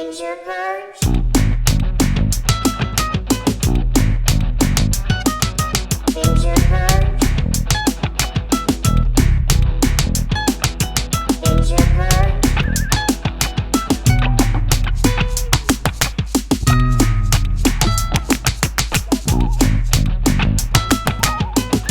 Binge or Purge? Binge or Purge? Binge or Purge?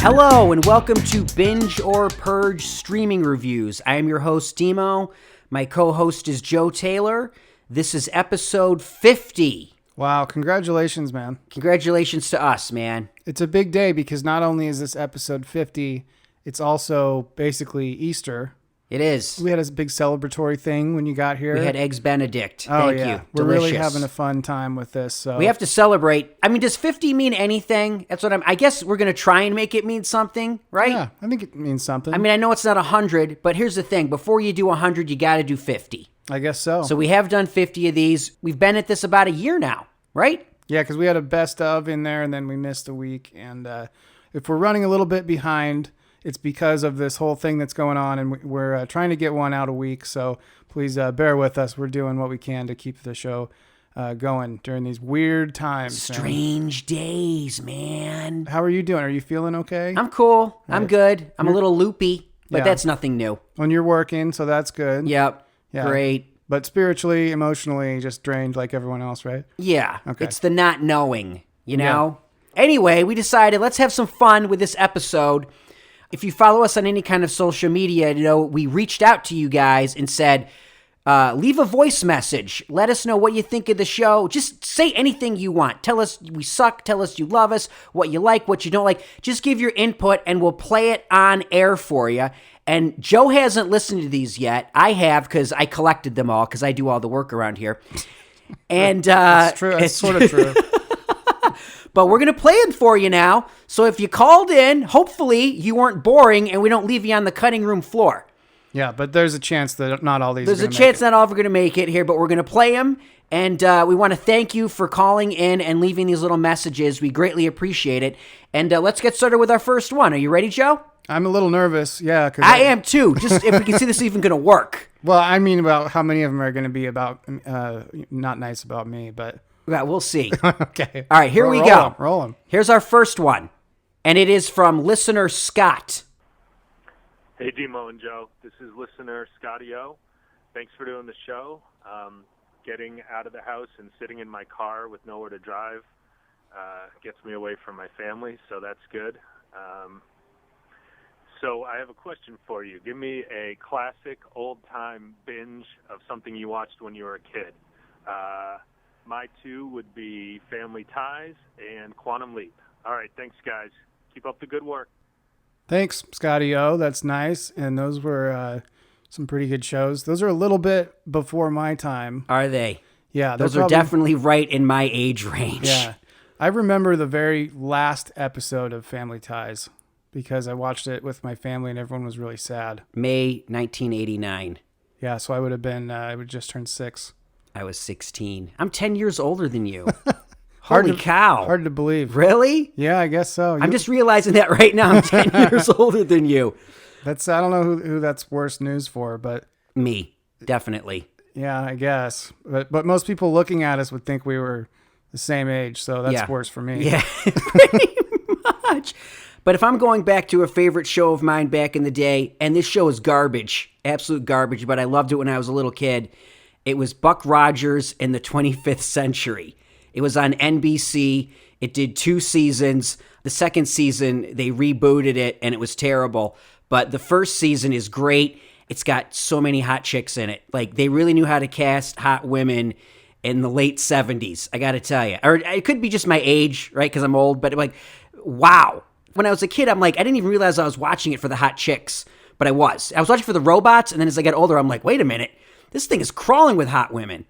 Hello and welcome to Binge or Purge streaming reviews. I am your host, Dimo. My co-host is Joe Taylor. This is episode 50. Wow, congratulations, man. Congratulations to us, man. It's a big day because not only is this episode 50, it's also basically Easter. It is. We had a big celebratory thing when you got here. We had Eggs Benedict. Oh, Thank yeah. you. We're Delicious. really having a fun time with this. So We have to celebrate. I mean, does 50 mean anything? That's what I guess we're going to try and make it mean something, right? Yeah, I think it means something. I mean, I know it's not 100, but here's the thing. Before you do 100, you got to do 50. I guess so. So we have done 50 of these. We've been at this about a year now, right? Yeah, because we had a best of in there and then we missed a week. And if we're running a little bit behind, it's because of this whole thing that's going on, and we're trying to get one out a week. So please bear with us. We're doing what we can to keep the show going during these weird times. Strange days, man. How are you doing? Are you feeling okay? I'm cool. I'm good. I'm a little loopy, but Yeah. that's nothing new. When you're working, so that's good. Yep. Yeah. Great. But spiritually, emotionally, just drained like everyone else, right? Yeah. Okay. It's the not knowing, you know? Anyway, we decided let's have some fun with this episode. If you follow us on any kind of social media, you know, we reached out to you guys and said, leave a voice message. Let us know what you think of the show. Just say anything you want. Tell us we suck. Tell us you love us, what you like, what you don't like. Just give your input and we'll play it on air for you. And Joe hasn't listened to these yet. I have because I collected them all because I do all the work around here. And That's true. That's sort of true. but we're going to play it for you now. So if you called in, hopefully you weren't boring and we don't leave you on the cutting room floor. Yeah, but there's a chance that not all these There's are a gonna chance make it. not all of are going to make it here, but we're going to play them. And we want to thank you for calling in and leaving these little messages. We greatly appreciate it. And let's get started with our first one. Are you ready, Joe? I'm a little nervous. Yeah. I am too. Just if we can see this even going to work. Well, I mean about how many of them are going to be about not nice about me, but Yeah, we'll see. okay. All right, here we Roll go. 'em, roll 'em. Here's our first one. And it is from listener Scott. Hey, Dimo and Joe. This is listener Scotty O. Thanks for doing the show. Getting out of the house and sitting in my car with nowhere to drive gets me away from my family, so that's good. So I have a question for you. Give me a classic old-time binge of something you watched when you were a kid. My two would be Family Ties and Quantum Leap. All right, thanks, guys. Keep up the good work. Thanks, Scotty O. That's nice. And those were some pretty good shows. Those are a little bit before my time. Are they? Yeah. Those they're are probably- definitely right in my age range. Yeah. I remember the very last episode of Family Ties because I watched it with my family and everyone was really sad. May 1989. Yeah, so I would have been, I would just turn 6. I was 16. I'm 10 years older than you. Holy cow. Hard to believe. Really? Yeah, I guess so. I'm just realizing that right now. I'm 10 years older than you. I don't know who that's worse news for, but Me. Definitely. yeah, I guess. But most people looking at us would think we were the same age, so that's Yeah. worse for me. Yeah, pretty much. But if I'm going back to a favorite show of mine back in the day, and this show is garbage, absolute garbage, but I loved it when I was a little kid, it was Buck Rogers in the 25th Century. It was on NBC. It did 2 seasons. The second season, they rebooted it, and it was terrible. But the first season is great. It's got so many hot chicks in it. Like, they really knew how to cast hot women in the late 70s, I got to tell you. Or it could be just my age, right, because I'm old, but like, wow. When I was a kid, I'm like, I didn't even realize I was watching it for the hot chicks, but I was. I was watching for the robots, and then as I got older, I'm like, wait a minute. This thing is crawling with hot women.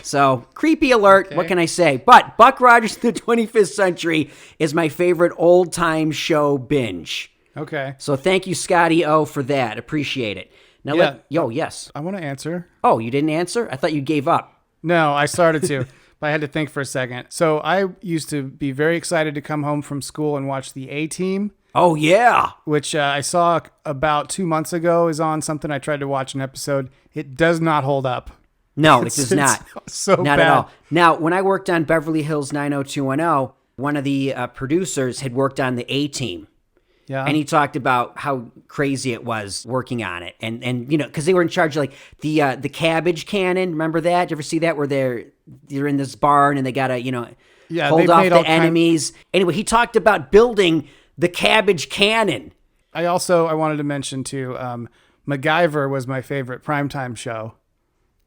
So, creepy alert, Okay. What can I say? But Buck Rogers in the 25th Century is my favorite old-time show binge. Okay. So thank you, Scotty O, for that. Appreciate it. Now, yes. I want to answer. Oh, you didn't answer? I thought you gave up. No, I started to, but I had to think for a second. So I used to be very excited to come home from school and watch the A-Team. Oh, yeah. Which I saw about 2 months ago is on something. I tried to watch an episode. It does not hold up. No, it does not. So Not bad. at all. Now, when I worked on Beverly Hills 90210, one of the producers had worked on the A-Team. Yeah. And he talked about how crazy it was working on it. And you know, because they were in charge of like the cabbage cannon. Remember that? Did you ever see that where they're in this barn and they got to, Yeah, hold they've off made the all enemies? Anyway, he talked about building the cabbage cannon. I wanted to mention too, MacGyver was my favorite primetime show.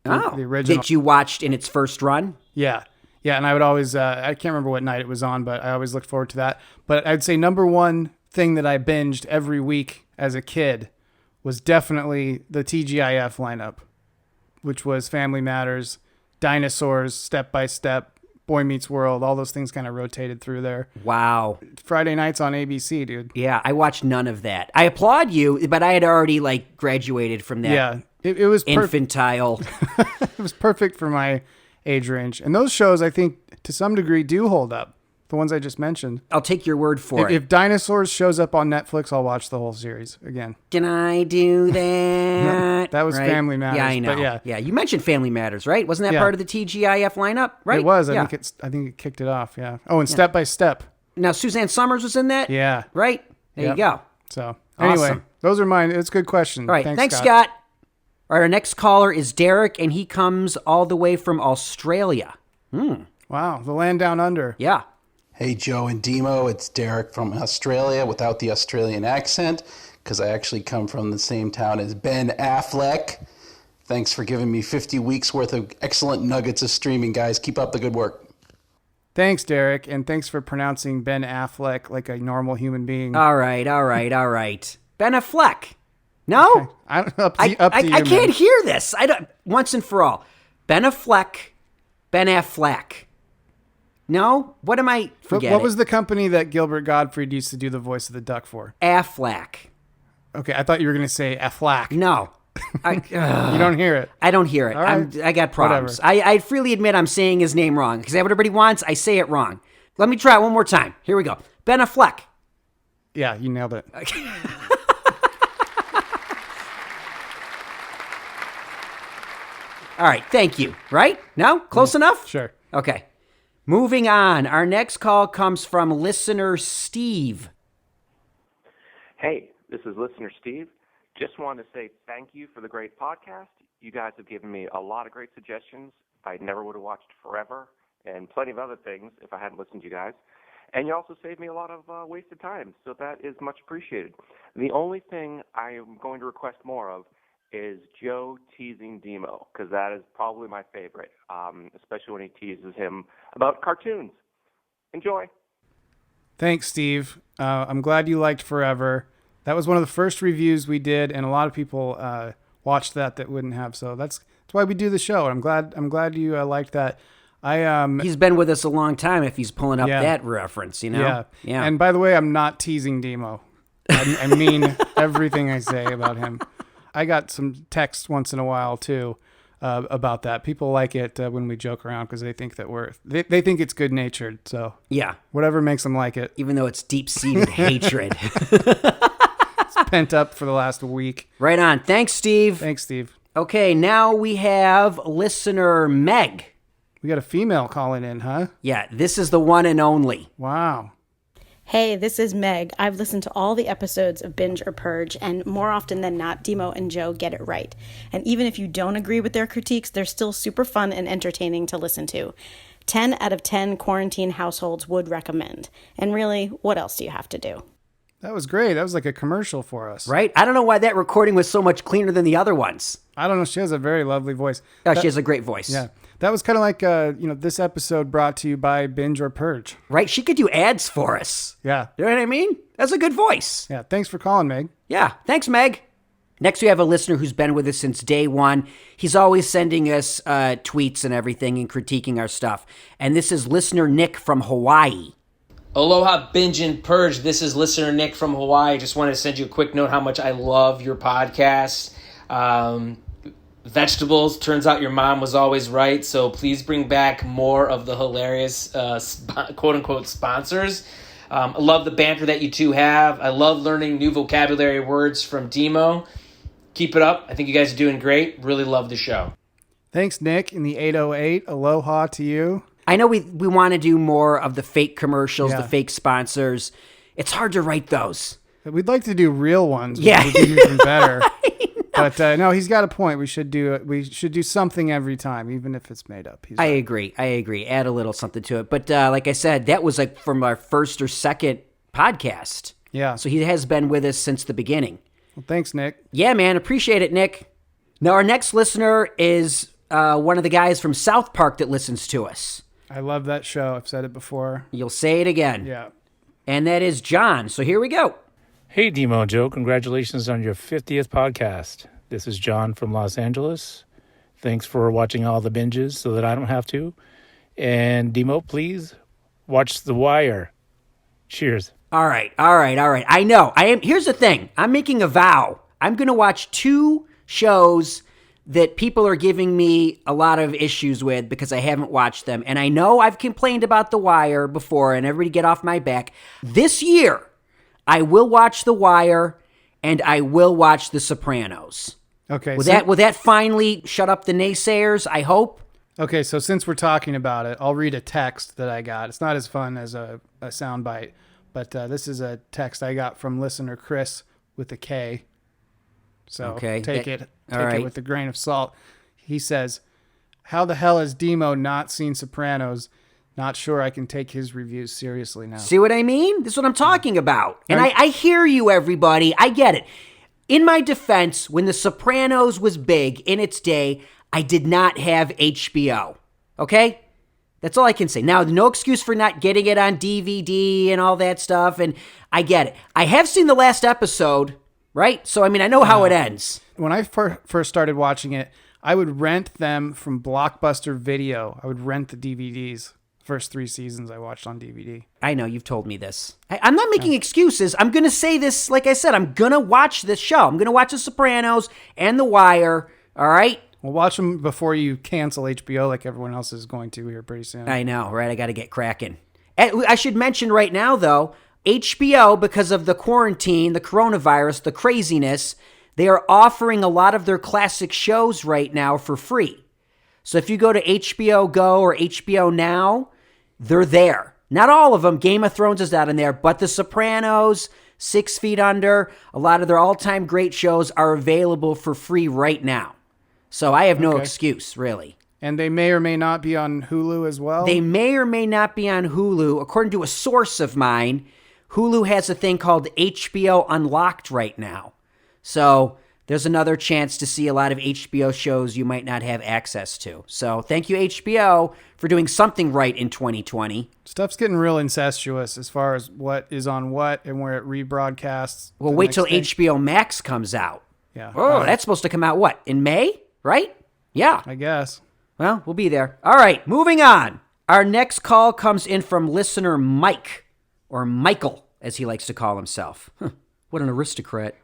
Oh, The original. that you watched in its first run? Yeah. Yeah, and I would always, I can't remember what night it was on, but I always looked forward to that. But I'd say number one thing that I binged every week as a kid was definitely the TGIF lineup, which was Family Matters, Dinosaurs, Step by Step, Boy Meets World, all those things kind of rotated through there. Wow. Friday nights on ABC, dude. Yeah, I watched none of that. I applaud you, but I had already like graduated from that Yeah, it was infantile. it was perfect for my age range. And those shows, I think, to some degree, do hold up. The ones I just mentioned. I'll take your word for it. If Dinosaurs shows up on Netflix, I'll watch the whole series again. Can I do that? That was Right? Family Matters. Yeah, I know. But yeah, you mentioned Family Matters, right? Wasn't that Yeah. part of the TGIF lineup? Right. It was. Yeah. I think it kicked it off. Yeah. Oh, and Step by Step. Now Suzanne Summers was in that. Yeah. Right. There Yep. you go. So anyway, Awesome. those are mine. It's a good question. All right. Thanks, Scott. All right, our next caller is Derek, and he comes all the way from Australia. Wow, the land down under. Yeah. Hey, Joe and Dimo, it's Derek from Australia without the Australian accent because I actually come from the same town as Ben Affleck. Thanks for giving me 50 weeks worth of excellent nuggets of streaming, guys. Keep up the good work. Thanks, Derek, and thanks for pronouncing Ben Affleck like a normal human being. All right. Ben Affleck. No? Up to you, I man. can't hear this. I don't. Once and for all, Ben Affleck. No, what am I? Forget What it. was the company that Gilbert Gottfried used to do the voice of the duck for? Affleck? Okay, I thought you were going to say Affleck. No, You don't hear it. I don't hear it. All right. I got problems. I freely admit I'm saying his name wrong because everybody wants. I say it wrong. Let me try it one more time. Here we go. Ben Affleck. Yeah, you nailed it. All right, thank you. Right? No? Close enough? Sure. Okay. Moving on. Our next call comes from listener Steve. Hey, this is listener Steve. Just wanted to say thank you for the great podcast. You guys have given me a lot of great suggestions. I never would have watched Forever and plenty of other things if I hadn't listened to you guys. And you also saved me a lot of wasted time, so that is much appreciated. The only thing I am going to request more of is Joe teasing Dimo, because that is probably my favorite, especially when he teases him about cartoons. Enjoy. Thanks, Steve. I'm glad you liked Forever. That was one of the first reviews we did, and a lot of people watched that wouldn't have. So that's why we do the show. I'm glad you liked that. He's been with us a long time if he's pulling up Yeah. that reference, you know? Yeah. And by the way, I'm not teasing Dimo. I mean everything I say about him. I got some texts once in a while too about that. People like it when we joke around because they think that they think it's good natured. So Yeah. whatever makes them like it. Even though it's deep-seated hatred. It's pent up for the last week. Right on. Thanks, Steve. Thanks, Steve. Okay, now we have listener Meg. We got a female calling in, huh? Yeah, this is the one and only. Wow. Hey, this is Meg. I've listened to all the episodes of Binge or Purge, and more often than not, Dimo and Joe get it right. And even if you don't agree with their critiques, they're still super fun and entertaining to listen to. 10 out of 10 quarantine households would recommend. And really, what else do you have to do? That was great. That was like a commercial for us. Right? I don't know why that recording was so much cleaner than the other ones. I don't know. She has a very lovely voice. Oh, she has a great voice. Yeah. That was kind of like, this episode brought to you by Binge or Purge. Right? She could do ads for us. Yeah. You know what I mean? That's a good voice. Yeah. Thanks for calling, Meg. Yeah. Thanks, Meg. Next, we have a listener who's been with us since day one. He's always sending us tweets and everything and critiquing our stuff. And this is listener Nick from Hawaii. Aloha, Binge and Purge. This is listener Nick from Hawaii. Just wanted to send you a quick note how much I love your podcast. Vegetables. Turns out your mom was always right. So please bring back more of the hilarious quote-unquote sponsors. I love the banter that you two have. I love learning new vocabulary words from Dimo. Keep it up. I think you guys are doing great. Really love the show. Thanks, Nick, in the 808. Aloha to you. I know we want to do more of the fake commercials, Yeah. the fake sponsors. It's hard to write those. We'd like to do real ones. Which Yeah. would be even better. But no, he's got a point. We should do something every time, even if it's made up. I agree. Add a little something to it. But like I said, that was like from our first or second podcast. Yeah. So he has been with us since the beginning. Well, thanks, Nick. Yeah, man. Appreciate it, Nick. Now, our next listener is one of the guys from South Park that listens to us. I love that show. I've said it before. You'll say it again. Yeah. And that is John. So here we go. Hey, Dimo and Joe. Congratulations on your 50th podcast. This is John from Los Angeles. Thanks for watching all the binges so that I don't have to. And Dimo, please watch The Wire. Cheers. All right. I know. Here's the thing. I'm making a vow. I'm going to watch 2 shows that people are giving me a lot of issues with because I haven't watched them. And I know I've complained about The Wire before, and everybody get off my back. This year, I will watch The Wire, and I will watch The Sopranos. Okay. Will that finally shut up the naysayers, I hope? Okay, so since we're talking about it, I'll read a text that I got. It's not as fun as a soundbite, but this is a text I got from listener Chris with a K. So Okay, take that- it all right. with a grain of salt. He says, "How the hell has Dimo not seen Sopranos? Not sure I can take his reviews seriously now." See what I mean? This is what I'm talking about. And Right. I hear you, everybody. I get it. In my defense, when The Sopranos was big in its day, I did not have HBO. Okay? That's all I can say. Now, no excuse for not getting it on DVD and all that stuff, and I get it. I have seen the last episode, right? So, I mean, I know how it ends. When I first started watching it, I would rent them from Blockbuster Video. I would rent the DVDs. First 3 seasons I watched on DVD. I know, you've told me this. I'm not making excuses. I'm going to say this, like I said, I'm going to watch this show. I'm going to watch The Sopranos and The Wire, all right? Well, watch them before you cancel HBO like everyone else is going to here pretty soon. I know, right? I got to get cracking. I should mention right now, though, HBO, because of the quarantine, the coronavirus, the craziness, they are offering a lot of their classic shows right now for free. So if you go to HBO Go or HBO Now, they're there. Not all of them. Game of Thrones is not in there, but The Sopranos, 6 Feet Under, a lot of their all-time great shows are available for free right now. So I have no excuse, really. And they may or may not be on Hulu as well. They may or may not be on Hulu. According to a source of mine, Hulu has a thing called HBO Unlocked right now. So there's another chance to see a lot of HBO shows you might not have access to. So thank you, HBO, for doing something right in 2020. Stuff's getting real incestuous as far as what is on what and where it rebroadcasts. Well, the wait next till day. HBO Max comes out. Yeah. Oh, that's supposed to come out, what, in May? Right? Yeah. I guess. Well, we'll be there. All right, moving on. Our next call comes in from listener Mike, or Michael, as he likes to call himself. What an aristocrat.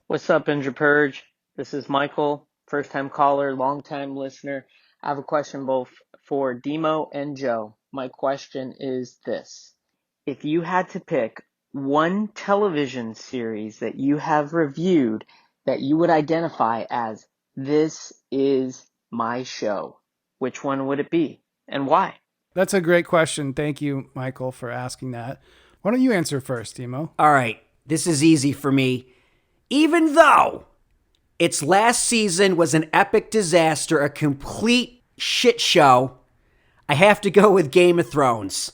What's up, Binge or Purge? This is Michael, first-time caller, long-time listener. I have a question both for Dimo and Joe. My question is this. If you had to pick one television series that you have reviewed that you would identify as, this is my show, which one would it be and why? That's a great question. Thank you, Michael, for asking that. Why don't you answer first, Timo? All right, this is easy for me. Even though its last season was an epic disaster, a complete shit show, I have to go with Game of Thrones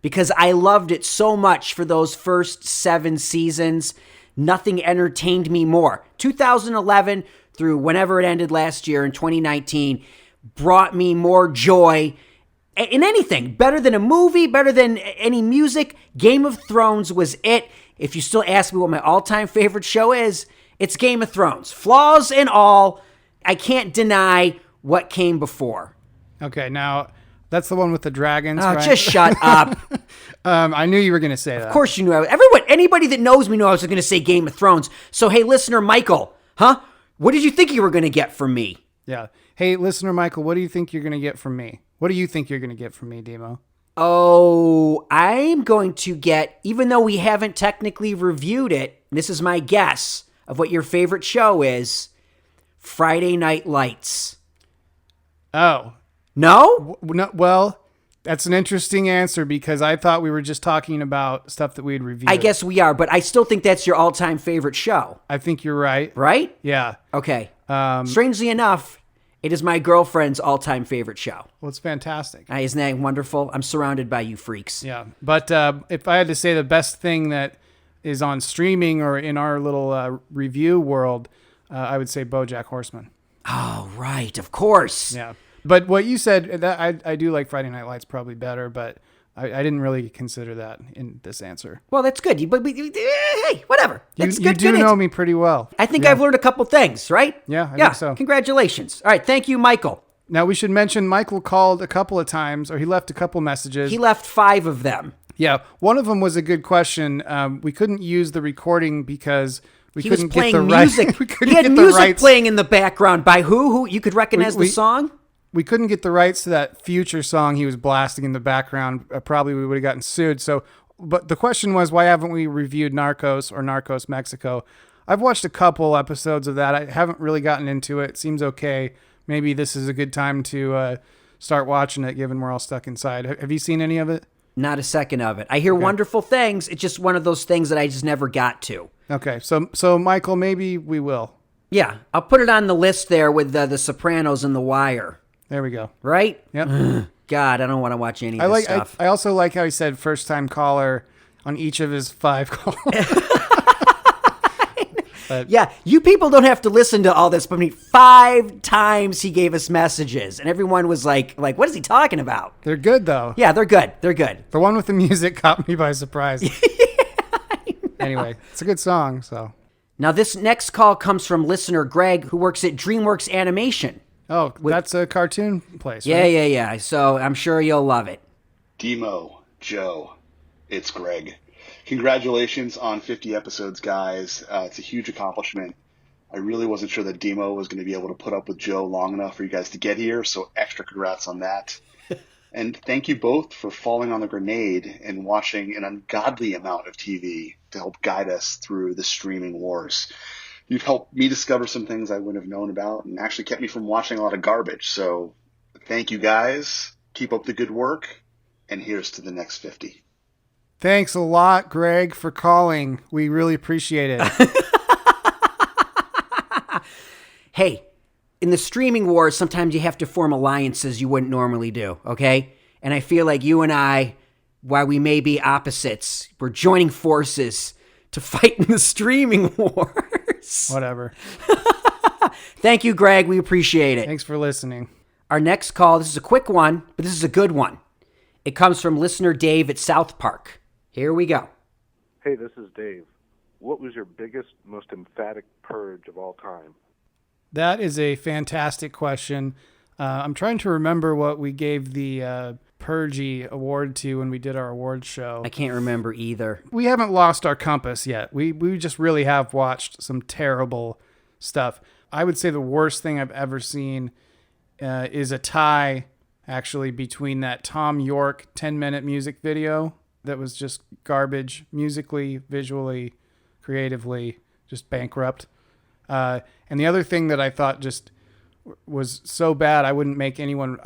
because I loved it so much for those first 7 seasons. Nothing entertained me more. 2011 through whenever it ended last year in 2019 brought me more joy in anything. Better than a movie, better than any music. Game of Thrones was it. If you still ask me what my all-time favorite show is, it's Game of Thrones. Flaws and all, I can't deny what came before. Okay, now that's the one with the dragons, Oh, right? just shut up. I knew you were going to say that. Of course you knew. Anybody that knows me knew I was going to say Game of Thrones. So, hey, listener Michael, what did you think you were going to get from me? Yeah. Hey, listener Michael, what do you think you're going to get from me? What do you think you're going to get from me, Dimo? Oh, I'm going to get, even though we haven't technically reviewed it, this is my guess of what your favorite show is, Friday Night Lights. Oh. No? No, well, that's an interesting answer because I thought we were just talking about stuff that we had reviewed. I guess we are, but I still think that's your all-time favorite show. I think you're right. Right? Yeah. Okay. Strangely enough, it is my girlfriend's all-time favorite show. Well, it's fantastic. Isn't that wonderful? I'm surrounded by you freaks. Yeah. But if I had to say the best thing that is on streaming or in our little review world, I would say BoJack Horseman. Oh, right. Of course. Yeah. But what you said, that I do like Friday Night Lights probably better, but I didn't really consider that in this answer. Well, that's good. Hey, whatever. That's You good. do good know answer. me pretty well. I think I've learned a couple things, right? Yeah, I think so. Congratulations. All right. Thank you, Michael. Now, we should mention Michael called a couple of times, or he left a couple messages. He left 5 of them. Yeah. One of them was a good question. We couldn't use the recording because we He was couldn't playing get the music. right. We couldn't He had get music the rights. playing in the background by who? Who you could recognize the song? We couldn't get the rights to that Future song he was blasting in the background. Probably we would have gotten sued. So, but the question was, why haven't we reviewed Narcos or Narcos Mexico? I've watched a couple episodes of that. I haven't really gotten into it. It seems okay. Maybe this is a good time to start watching it, given we're all stuck inside. Have you seen any of it? Not a second of it. I hear wonderful things. It's just one of those things that I just never got to. Okay, so Michael, maybe we will. Yeah, I'll put it on the list there with the Sopranos and The Wire. There we go. Right? Yep. God, I don't want to watch any of this stuff. I also like how he said first time caller on each of his 5 calls. Yeah, you people don't have to listen to all this, but I mean, 5 times he gave us messages, and everyone was like, what is he talking about? They're good though. Yeah, they're good. They're good. The one with the music caught me by surprise. Anyway, it's a good song. So Now, this next call comes from listener Greg, who works at DreamWorks Animation. that's a cartoon place. Yeah, right? yeah. So I'm sure you'll love it. Dimo, Joe, it's Greg. Congratulations on 50 episodes, guys. It's a huge accomplishment. I really wasn't sure that Dimo was going to be able to put up with Joe long enough for you guys to get here, so extra congrats on that. And thank you both for falling on the grenade and watching an ungodly amount of TV to help guide us through the streaming wars. You've helped me discover some things I wouldn't have known about and actually kept me from watching a lot of garbage. So thank you, guys. Keep up the good work, and here's to the next 50. Thanks a lot, Greg, for calling. We really appreciate it. Hey, in the streaming wars, sometimes you have to form alliances you wouldn't normally do, okay? And I feel like you and I, while we may be opposites, we're joining forces to fight in the streaming wars. Whatever. Thank you, Greg. We appreciate it. Thanks for listening. Our next call, this is a quick one, but this is a good one. It comes from listener Dave at South Park. Here we go. Hey, this is Dave. What was your biggest, most emphatic purge of all time? That is a fantastic question. I'm trying to remember what we gave the Purge award to when we did our awards show. I can't remember either. We haven't lost our compass yet. We just really have watched some terrible stuff. I would say the worst thing I've ever seen is a tie, actually, between that Tom York 10-minute music video that was just garbage, musically, visually, creatively, just bankrupt. And the other thing that I thought just was so bad I wouldn't make anyone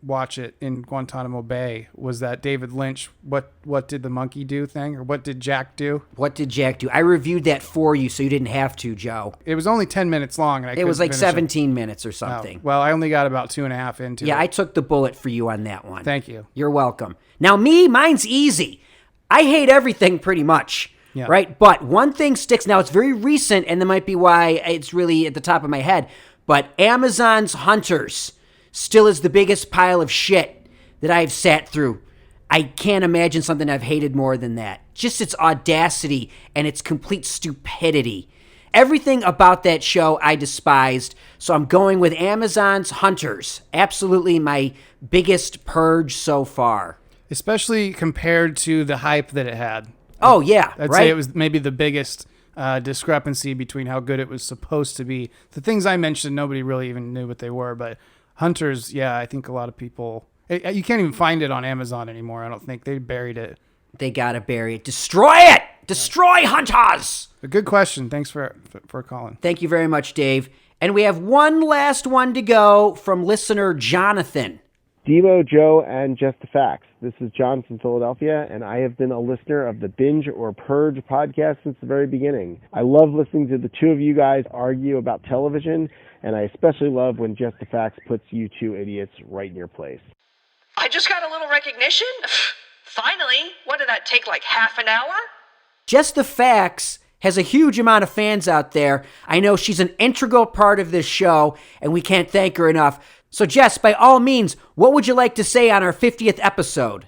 watch it in Guantanamo Bay was that David Lynch, what did the monkey do thing, or what did Jack do? What did Jack do? I reviewed that for you, so you didn't have to, Joe. It was only 10 minutes long. And it was like 17 it. minutes or something. Oh, well, I only got about 2.5 into it. Yeah, I took the bullet for you on that one. Thank you. You're welcome. Now, mine's easy. I hate everything pretty much. Yeah. Right? But one thing sticks. Now, it's very recent, and that might be why it's really at the top of my head. But Amazon's Hunters still is the biggest pile of shit that I've sat through. I can't imagine something I've hated more than that. Just its audacity and its complete stupidity. Everything about that show I despised. So I'm going with Amazon's Hunters. Absolutely my biggest purge so far. Especially compared to the hype that it had. Oh, yeah, I'd right? say it was maybe the biggest discrepancy between how good it was supposed to be. The things I mentioned, nobody really even knew what they were. But Hunters, yeah, I think a lot of people... You can't even find it on Amazon anymore, I don't think. They buried it. They gotta bury it. Destroy it! Destroy Hunters! A good question. Thanks for calling. Thank you very much, Dave. And we have one last one to go from listener Jonathan. Dimo, Joe, and Just the Facts. This is John from Philadelphia, and I have been a listener of the Binge or Purge podcast since the very beginning. I love listening to the two of you guys argue about television, and I especially love when Just the Facts puts you two idiots right in your place. I just got a little recognition? Finally. What did that take, like half an hour? Just the Facts has a huge amount of fans out there. I know she's an integral part of this show, and we can't thank her enough. So Jess, by all means, what would you like to say on our 50th episode?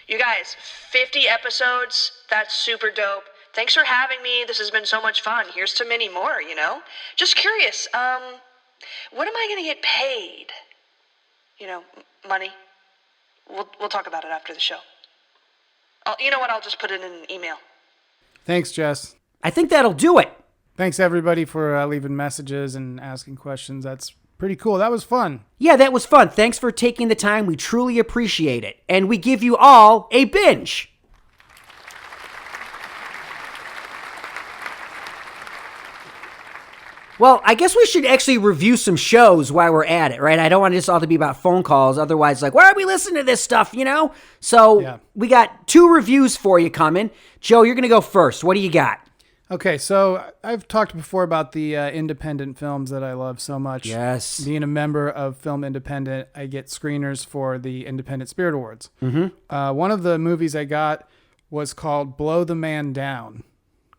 You guys, 50 episodes, that's super dope. Thanks for having me. This has been so much fun. Here's to many more, you know? Just curious, what am I going to get paid? You know, money? We'll talk about it after the show. You know what? I'll just put it in an email. Thanks, Jess. I think that'll do it. Thanks, everybody, for leaving messages and asking questions. That's pretty cool. That was fun. Yeah, that was fun. Thanks for taking the time. We truly appreciate it. And we give you all a binge. Well, I guess we should actually review some shows while we're at it, right? I don't want this all to be about phone calls. Otherwise, like, why are we listening to this stuff, you know? So We got 2 reviews for you coming. Joe, you're going to go first. What do you got? Okay, so I've talked before about the independent films that I love so much. Yes. Being a member of Film Independent, I get screeners for the Independent Spirit Awards. Mm-hmm. One of the movies I got was called Blow the Man Down.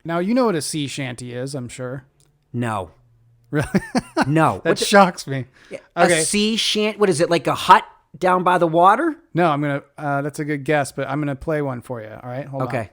Now, you know what a sea shanty is, I'm sure. No. Really? No. That shocks me. A sea shanty? What is it, like a hut down by the water? No, I'm going to, that's a good guess, but I'm going to play one for you. All right, hold on. Okay.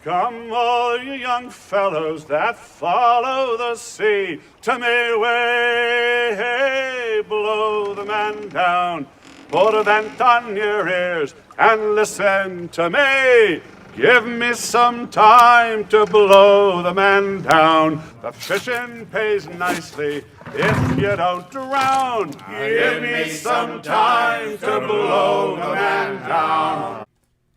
Come, all you young fellows that follow the sea, to me way, hey, blow the man down. Put a vent on your ears and listen to me. Give me some time to blow the man down. The fishing pays nicely if you don't drown. Give me some time to blow the man down.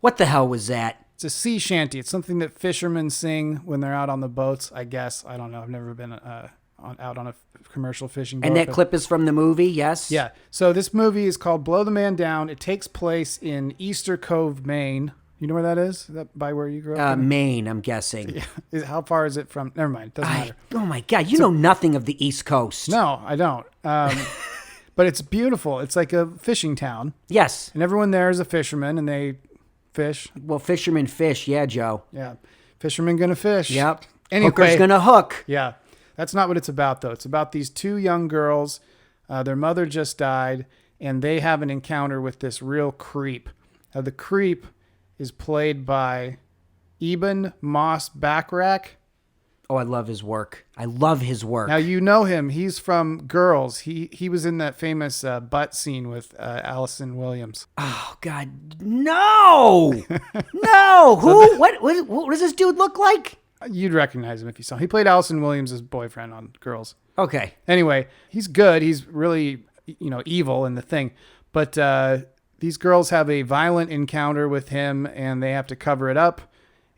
What the hell was that? It's a sea shanty. It's something that fishermen sing when they're out on the boats, I guess. I don't know. I've never been out on a commercial fishing boat. And that clip is from the movie, yes? Yeah. So this movie is called Blow the Man Down. It takes place in Easter Cove, Maine. You know where that is? Is that by where you grew up? Maine, I'm guessing. Yeah. How far is it from? Never mind. Doesn't matter. Oh, my God. You know nothing of the East Coast. No, I don't. But it's beautiful. It's like a fishing town. Yes. And everyone there is a fisherman, and they fish. Well, fishermen fish. Yeah, Joe. Yeah. Fishermen gonna fish. Yep. Anyway, Hooker's gonna hook. Yeah. That's not what it's about, though. It's about these 2 young girls. Their mother just died, and they have an encounter with this real creep. The creep is played by Eben Moss Backrack. Oh, I love his work. I love his work. Now, you know him. He's from Girls. He was in that famous butt scene with Allison Williams. Oh, God. No! No! Who? What does this dude look like? You'd recognize him if you saw him. He played Allison Williams' boyfriend on Girls. Okay. Anyway, he's good. He's really, evil in the thing. But these girls have a violent encounter with him, and they have to cover it up,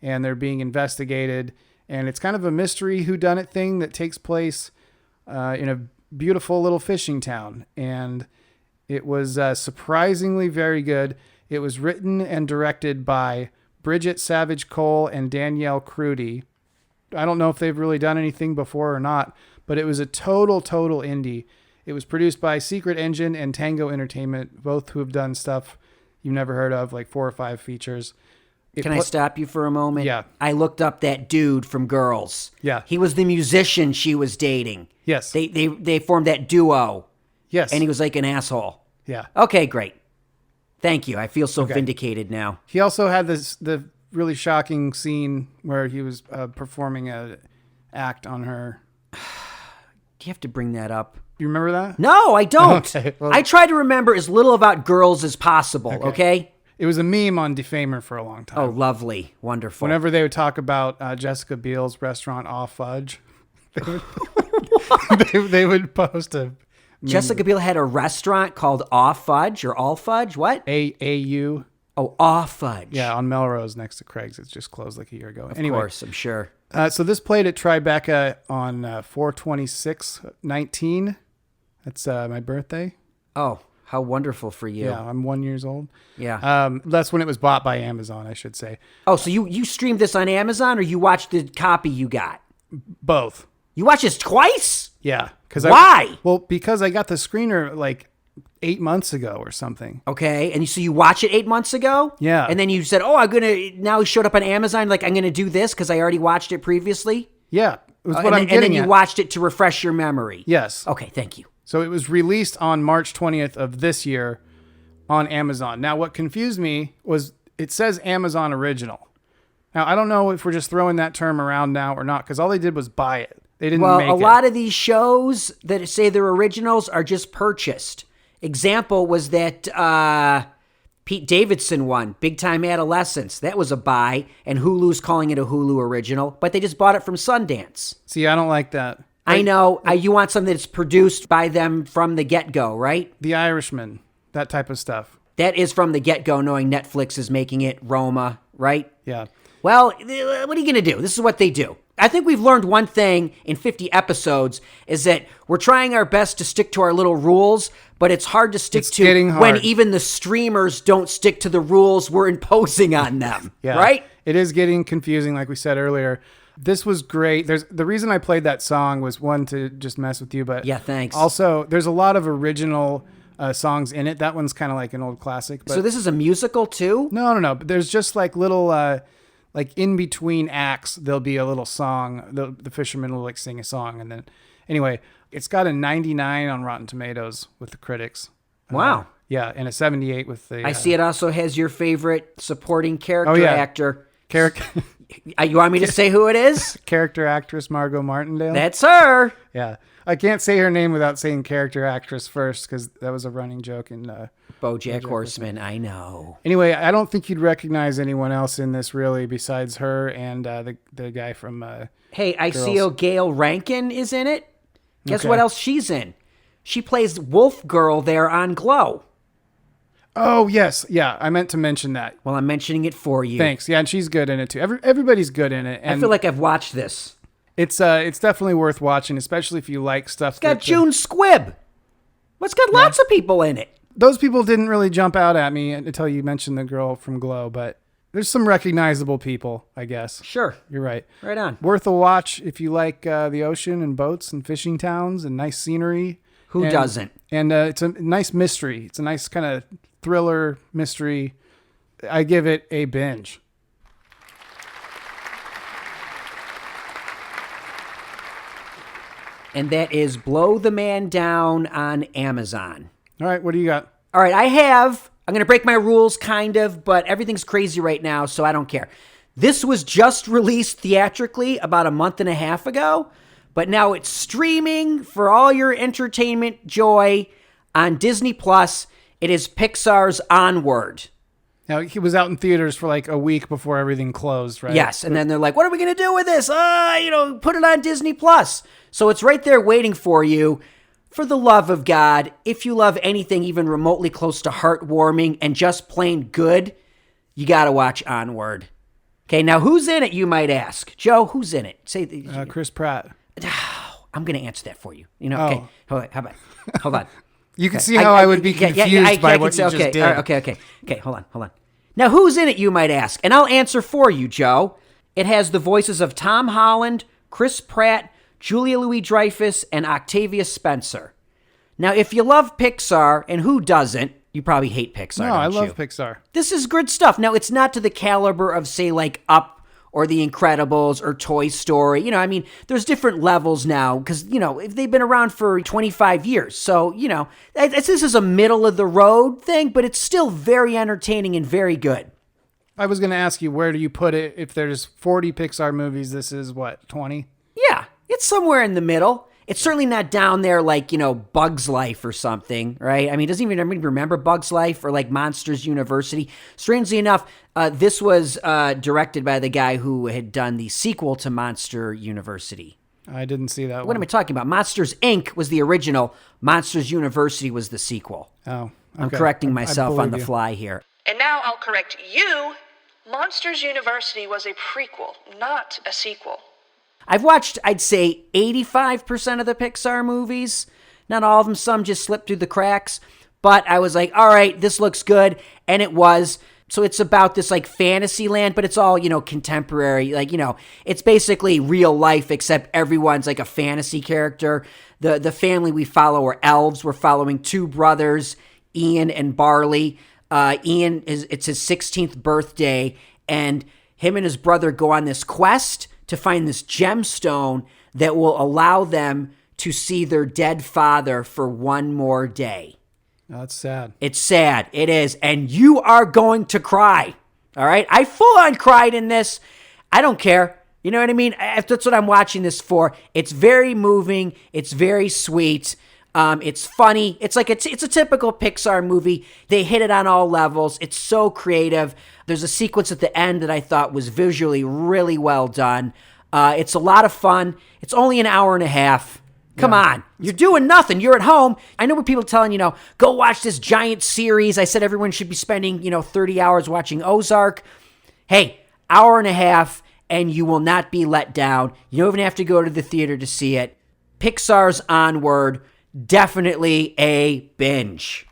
and they're being investigated. And it's kind of a mystery whodunit thing that takes place in a beautiful little fishing town. And it was surprisingly very good. It was written and directed by Bridget Savage Cole and Danielle Crudy. I don't know if they've really done anything before or not, but it was a total indie. It was produced by Secret Engine and Tango Entertainment, both who have done stuff you've never heard of, like 4 or 5 features. Can I stop you for a moment? Yeah. I looked up that dude from Girls. Yeah. He was the musician she was dating. Yes. They formed that duo. Yes. And he was like an asshole. Yeah. Okay, great. Thank you. I feel so vindicated now. He also had the really shocking scene where he was performing an act on her. Do you have to bring that up? You remember that? No, I don't. Okay, well, I try to remember as little about Girls as possible, okay? It was a meme on Defamer for a long time. Oh, lovely. Wonderful. Whenever they would talk about Jessica Biel's restaurant, Aw Fudge, they would post a... Jessica Biel had a restaurant called Aw Fudge or All Fudge? What? A-A-U. Oh, Aw Fudge. Yeah, on Melrose next to Craig's. It's just closed like a year ago. Of Anyway, course, I'm sure. So this played at Tribeca on 4/26/19. That's my birthday. Oh, how wonderful for you. Yeah, I'm 1 year old. Yeah. That's when it was bought by Amazon, I should say. Oh, so you streamed this on Amazon, or you watched the copy you got? Both. You watched this twice? Yeah. Why? Because I got the screener like 8 months ago or something. Okay, and so you watch it 8 months ago? Yeah. And then you said, oh, now it showed up on Amazon, like I'm going to do this because I already watched it previously? Yeah, it was what and I'm then, getting and then you at. watched it to refresh your memory? Yes. Okay, thank you. So it was released on March 20th of this year on Amazon. Now, what confused me was it says Amazon Original. Now, I don't know if we're just throwing that term around now or not, because all they did was buy it. They didn't make it. Well, a lot of these shows that say they're originals are just purchased. Example was that Pete Davidson one, Big Time Adolescence. That was a buy, and Hulu's calling it a Hulu original, but they just bought it from Sundance. See, I don't like that. I know. You want something that's produced by them from the get-go, right? The Irishman, that type of stuff. That is from the get-go, knowing Netflix is making it, Roma, right? Yeah. Well, what are you going to do? This is what they do. I think we've learned one thing in 50 episodes is that we're trying our best to stick to our little rules, but it's hard to stick to when even the streamers don't stick to the rules we're imposing on them, right? It is getting confusing, like we said earlier. This was great. The reason I played that song was, one, to just mess with you, but yeah, thanks. Also, there's a lot of original songs in it. That one's kind of like an old classic. But so this is a musical too? No. But there's just like little, like in between acts, there'll be a little song. The fisherman will like sing a song, and then anyway, it's got a 99 on Rotten Tomatoes with the critics. Wow. Yeah, and a 78 with the. I see it also has your favorite supporting character actor. You want me to say who it is? Character actress Margot Martindale. That's her. Yeah. I can't say her name without saying character actress first, because that was a running joke in BoJack Horseman. I know. Anyway, I don't think you'd recognize anyone else in this really besides her and the guy from Hey, I Girls. see Gail Rankin is in it. Guess Okay. what else she's in? She plays Wolf Girl there on Glow. Oh, yes. Yeah, I meant to mention that. Well, I'm mentioning it for you. Thanks. Yeah, and she's good in it too. Everybody's good in it. And I feel like I've watched this. it's definitely worth watching, especially if you like stuff. It's got June Squibb. It's got lots of people in it. Those people didn't really jump out at me until you mentioned the girl from Glow, but there's some recognizable people, I guess. Sure. You're right. Right on. Worth a watch if you like the ocean and boats and fishing towns and nice scenery. Who doesn't? And it's a nice mystery. It's a nice kind of thriller mystery. I give it a binge. And that is Blow the Man Down on Amazon. All right, what do you got? All right, I'm going to break my rules, kind of, but everything's crazy right now, so I don't care. This was just released theatrically about a month and a half ago, but now it's streaming for all your entertainment joy on Disney+. It is Pixar's Onward. Now, he was out in theaters for like a week before everything closed, right? Yes, and then they're like, what are we going to do with this? Put it on Disney+. So it's right there waiting for you. For the love of God, if you love anything even remotely close to heartwarming and just plain good, you got to watch Onward. Okay, now who's in it, you might ask? Joe, who's in it? Say Chris Pratt. I'm going to answer that for you. Okay. How about? Hold on. You can see how I would be confused by what you just did. All right, okay. Hold on. Now, who's in it, you might ask? And I'll answer for you, Joe. It has the voices of Tom Holland, Chris Pratt, Julia Louis-Dreyfus, and Octavia Spencer. Now, if you love Pixar, and who doesn't, you probably hate Pixar, No, I don't love you? Pixar. This is good stuff. Now, it's not to the caliber of, say, like Up or The Incredibles or Toy Story. There's different levels now because, they've been around for 25 years. So, this is a middle-of-the-road thing, but it's still very entertaining and very good. I was going to ask you, where do you put it? If there's 40 Pixar movies, this is what, 20? Yeah, it's somewhere in the middle. It's certainly not down there like, Bug's Life or something, right? Doesn't even remember Bug's Life or like Monsters University. Strangely enough, this was directed by the guy who had done the sequel to Monster University. I didn't see that one. What am I talking about? Monsters, Inc. was the original. Monsters University was the sequel. Oh, okay. I'm correcting I myself on the believe you. fly here. And now I'll correct you. Monsters University was a prequel, not a sequel. I've watched, I'd say, 85% of the Pixar movies. Not all of them. Some just slipped through the cracks. But I was like, all right, this looks good. And it was. So it's about this like fantasy land, but it's all, contemporary. Like, it's basically real life, except everyone's like a fantasy character. The family we follow are elves. We're following two brothers, Ian and Barley. Ian, it's his 16th birthday, and him and his brother go on this quest to find this gemstone that will allow them to see their dead father for one more day. Oh, that's sad. It's sad. It is. And you are going to cry. All right? I full on cried in this. I don't care. You know what I mean? That's what I'm watching this for. It's very moving. It's very sweet. It's funny. It's like it's a typical Pixar movie. They hit it on all levels. It's so creative. There's a sequence at the end that I thought was visually really well done. It's a lot of fun. It's only an hour and a half. Come on. You're doing nothing. You're at home. I know what people telling, go watch this giant series. I said everyone should be spending, 30 hours watching Ozark. Hey, hour and a half, and you will not be let down. You don't even have to go to the theater to see it. Pixar's Onward, definitely a binge.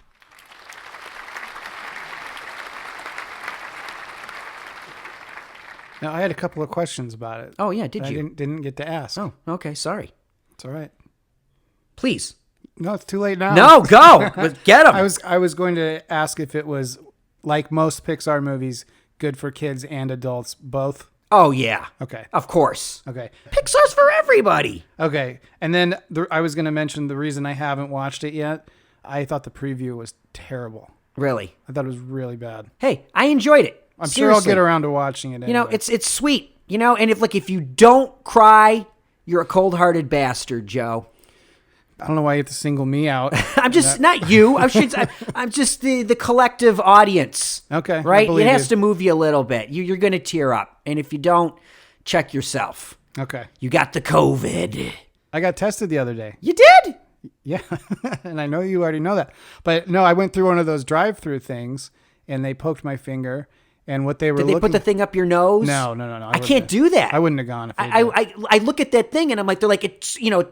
Now, I had a couple of questions about it. Oh, yeah, did you? I didn't get to ask. Oh, okay, sorry. It's all right. Please. No, it's too late now. No, go. Get them. I was going to ask if it was, like most Pixar movies, good for kids and adults, both. Oh, yeah. Okay. Of course. Okay. Pixar's for everybody. Okay. And then I was going to mention the reason I haven't watched it yet. I thought the preview was terrible. Really? I thought it was really bad. Hey, I enjoyed it. I'm Seriously. sure I'll get around to watching it anyway. It's sweet, and if you don't cry, you're a cold-hearted bastard, Joe. I don't know why you have to single me out. I'm just not you. I'm just the collective audience. Okay. Right? It has to move you a little bit. You're going to tear up. And if you don't, check yourself. Okay. You got the COVID. I got tested the other day. You did? Yeah. And I know you already know that. But no, I went through one of those drive-through things and they poked my finger. And what they were Did they put the thing up your nose? No. I can't do that. I wouldn't have gone if they did. I look at that thing and I'm like, they're like, it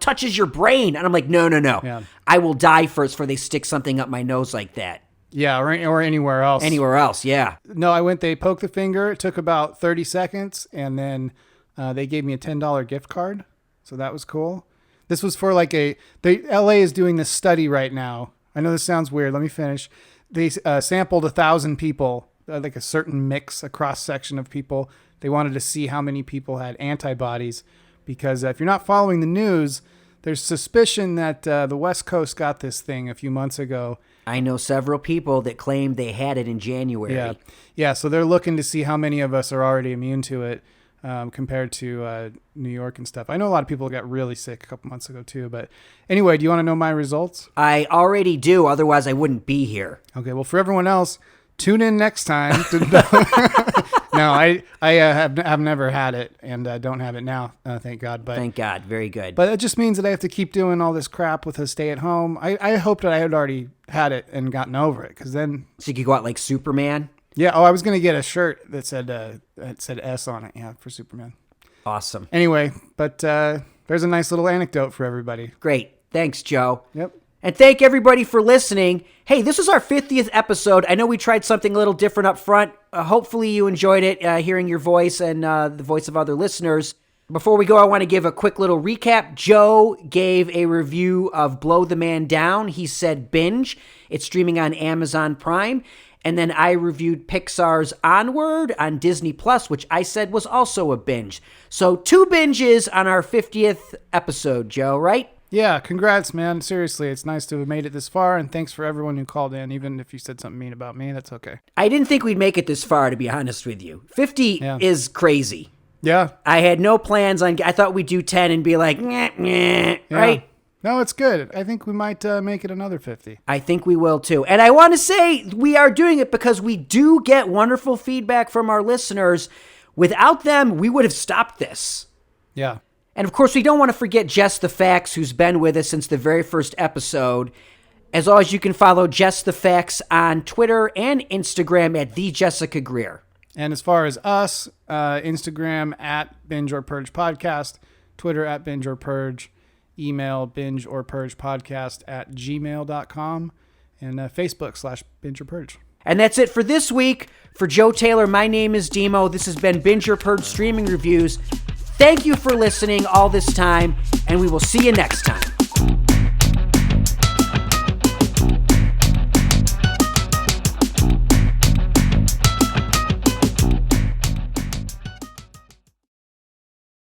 touches your brain. And I'm like, no. Yeah. I will die first before they stick something up my nose like that. Yeah, or anywhere else. Anywhere else, yeah. No, they poked the finger. It took about 30 seconds. And then they gave me a $10 gift card. So that was cool. This was for LA is doing this study right now. I know this sounds weird. Let me finish. They sampled 1,000 people. Like a certain mix, a cross section of people. They wanted to see how many people had antibodies because if you're not following the news, there's suspicion that the West Coast got this thing a few months ago. I know several people that claimed they had it in January. Yeah. So they're looking to see how many of us are already immune to it compared to New York and stuff. I know a lot of people got really sick a couple months ago too. But anyway, do you want to know my results? I already do. Otherwise, I wouldn't be here. Okay. Well, for everyone else, tune in next time. No, I have never had it and don't have it now. Thank God. But thank God. Very good. But it just means that I have to keep doing all this crap with a stay at home. I hoped that I had already had it and gotten over it because then. So you could go out like Superman? Yeah. Oh, I was going to get a shirt that said S on it. Yeah. For Superman. Awesome. Anyway, but there's a nice little anecdote for everybody. Great. Thanks, Joe. Yep. And thank everybody for listening. Hey, this is our 50th episode. I know we tried something a little different up front. Hopefully you enjoyed it, hearing your voice and the voice of other listeners. Before we go, I want to give a quick little recap. Joe gave a review of Blow the Man Down. He said Binge. It's streaming on Amazon Prime. And then I reviewed Pixar's Onward on Disney Plus, which I said was also a binge. So 2 binges on our 50th episode, Joe, right? Yeah, congrats, man. Seriously, it's nice to have made it this far, and thanks for everyone who called in, even if you said something mean about me, that's okay. I didn't think we'd make it this far, to be honest with you. 50 is crazy. Yeah. I had no plans on, I thought we'd do 10 and be like, right? No, it's good. I think we might make it another 50. I think we will too. And I want to say we are doing it because we do get wonderful feedback from our listeners. Without them, we would have stopped this. Yeah. And of course, we don't want to forget Jess the Facts, who's been with us since the very first episode. As always, you can follow Jess the Facts on Twitter and Instagram at the Jessica Greer. And as far as us, Instagram at Binge or Purge Podcast, Twitter at Binge or Purge, email binge or purge podcast at gmail.com, and Facebook /Binge or Purge. And that's it for this week. For Joe Taylor, my name is Dimo. This has been Binge or Purge Streaming Reviews. Thank you for listening all this time, and we will see you next time.